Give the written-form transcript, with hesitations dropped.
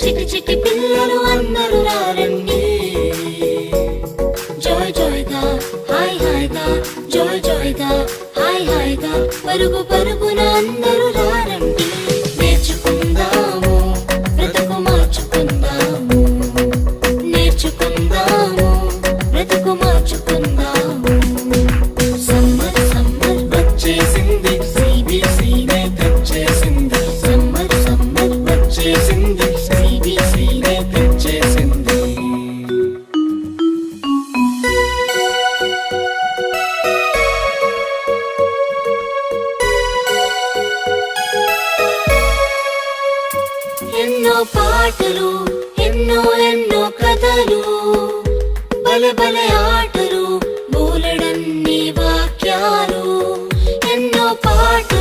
చిటి చిటి పిల్లలు అందరూ రారండి. జాయ్ జాయ్గా హాయ్ హాయ్గా, జాయ్ జాయ్గా హాయ్ హాయ్గా, పరుగు పరుగున అందరూ రారండి. నేర్చుకుందాము బ్రతుకు మార్చుకుందాము, నేర్చుకుందాము బ్రతుకు మార్చుకుందాము. సమ్మర్ సమ్మర్ వచ్చేసింది, CBCనే తెచ్చేసింది. సమ్మర్ సమ్మర్ వచ్చేసింది, CBCనే తెచ్చేసింది. ఎన్నో పాటలు, ఎన్నో ఎన్నో కథలు, భలే భలే ఆటలు, బోలెడన్ని వాక్యాలు. ఎన్నో పాటలు